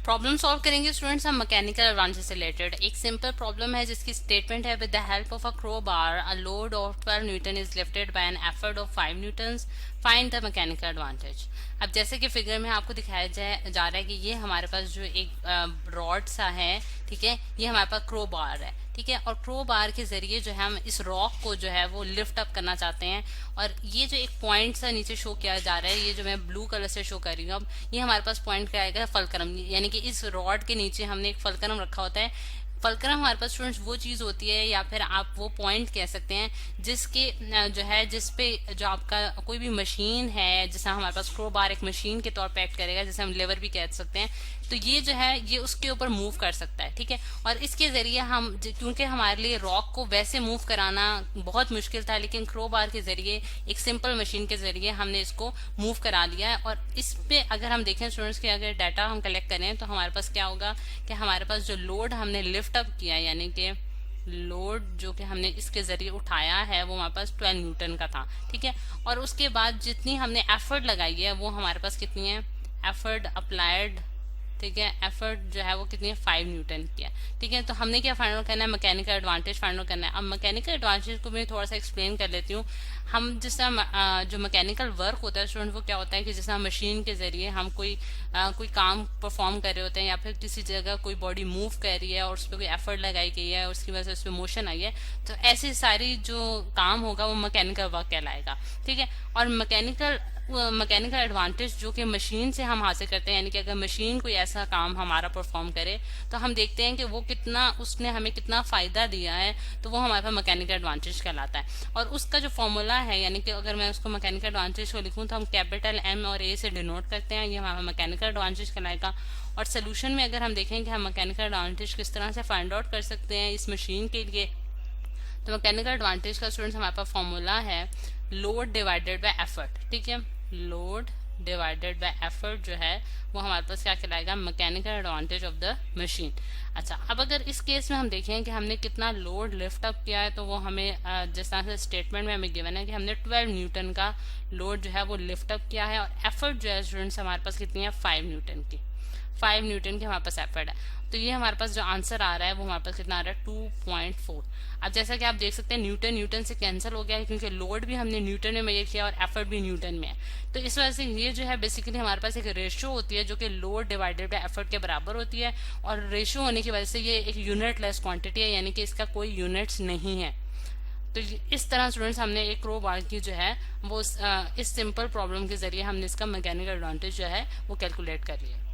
Problem solve करेंगे students हम mechanical advantage से रिलेटेड। एक सिंपल प्रॉब्लम है जिसकी स्टेटमेंट है, with the help of a crow bar a load of 12 Newton is lifted bye an effort of 5 Newton's, find the mechanical advantage. अब जैसे कि फिगर में आपको दिखाया जा रहा है कि ये हमारे पास जो एक रॉड सा है, ठीक है, ये हमारे पास क्रो बार है, ठीक है, और क्रो बार के जरिए जो है हम इस रॉक को जो है वो लिफ्ट अप करना चाहते हैं। और ये जो एक पॉइंट सा नीचे शो किया जा रहा है, ये जो मैं ब्लू कलर से शो कर रही हूँ, अब ये हमारे पास पॉइंट क्या आएगा, फलक्रम, यानी कि इस रॉड के नीचे हमने एक फलक्रम रखा होता है। फलक्रम हमारे पास स्टूडेंट्स वो चीज होती है, या फिर आप वो पॉइंट कह सकते हैं जिसके जो है जिसपे जो आपका कोई भी मशीन है, जैसे हमारे पास क्रो बार एक मशीन के तौर पे एक्ट करेगा, जैसे हम लेवर भी कह सकते हैं, तो ये जो है ये उसके ऊपर मूव कर सकता है, ठीक है। और इसके जरिए हम, क्योंकि हमारे लिए रॉक को वैसे मूव कराना बहुत मुश्किल था, लेकिन क्रो बार के जरिए एक सिंपल मशीन के जरिए हमने इसको मूव करा लिया है। और इस पे अगर हम देखें स्टूडेंट्स के, अगर डाटा हम कलेक्ट करें तो हमारे पास क्या होगा कि हमारे पास जो लोड हमने लिफ्ट अप किया, यानी कि लोड जो कि हमने इसके जरिए उठाया है, वो हमारे पास 12 न्यूटन का था, ठीक है। और उसके बाद जितनी हमने एफर्ट लगाई है वो हमारे पास कितनी है, एफर्ट अप्लाइड, ठीक है, एफर्ट जो है वो कितनी है, 5 न्यूटन की है, ठीक है। तो हमने क्या फाइंड आउट करना है, मैकेनिकल एडवांटेज फाइंड आउट करना है। अब मैकेनिकल एडवांटेज को मैं थोड़ा सा एक्सप्लेन कर लेती हूँ। हम जिस तरह जो मैकेनिकल वर्क होता है स्टूडेंट, वो क्या होता है कि जिस तरह मशीन के जरिए हम कोई काम परफॉर्म कर रहे होते हैं, या फिर किसी जगह कोई बॉडी मूव कर रही है और उस पर कोई एफर्ट लगाई गई है और उसकी वजह से उस पर मोशन आई है, तो ऐसी सारी जो काम होगा वो मैकेनिकल वर्क कहलाएगा, ठीक है। और मैकेनिकल एडवांटेज जो कि मशीन से हम हासिल करते हैं, यानी कि अगर मशीन कोई ऐसा काम हमारा परफॉर्म करे तो हम देखते हैं कि वो कितना, उसने हमें कितना फायदा दिया है, तो वो हमारे पास मैकेनिकल एडवांटेज कहलाता है। और उसका जो फॉर्मूला है, यानी कि अगर मैं उसको मैकेनिकल एडवांटेज को लिखूं तो हम कैपिटल एम और ए से डिनोट करते हैं, ये हमारा मैकेनिकल एडवांटेज कहलाएगा। और सोल्यूशन में अगर हम देखें कि हम मैकेनिकल एडवांटेज किस तरह से फाइंड आउट कर सकते हैं इस मशीन के लिए, तो मैकेनिकल एडवांटेज का स्टूडेंट्स हमारे पास फॉर्मूला है लोड डिवाइडेड बाय एफर्ट, ठीक है। लोड डिवाइडेड बाय एफर्ट जो है वो हमारे पास क्या कहलाएगा, mechanical advantage of the machine. अच्छा, अब अगर इस केस में हम देखें कि हमने कितना लोड लिफ्ट अप किया है, तो वो हमें जिस तरह से स्टेटमेंट में हमें गिवन है कि हमने 12 न्यूटन का लोड जो है वो लिफ्ट अप किया है, और एफर्ट जो है स्टूडेंट्स हमारे पास कितनी है, 5 न्यूटन की, 5 न्यूटन की हमारे पास एफर्ट है। तो ये हमारे पास जो आंसर आ रहा है वो हमारे पास कितना आ रहा है, 2.4। अब जैसा कि आप देख सकते हैं न्यूटन न्यूटन से कैंसिल हो गया है, क्योंकि लोड भी हमने न्यूटन में मेजर किया और एफर्ट भी न्यूटन में है। तो इस वजह से ये जो है बेसिकली हमारे पास एक रेशियो होती है जो कि लोड डिवाइडेड बाय एफर्ट के बराबर होती है, और रेशियो होने की वजह से ये एक यूनिट लेस क्वांटिटी है, यानी कि इसका कोई यूनिट्स नहीं है। तो इस तरह स्टूडेंट्स हमने एक क्रो बार की जो है वो इस सिंपल प्रॉब्लम के जरिए हमने इसका मैकेनिकल एडवांटेज जो है वो कैलकुलेट कर लिया।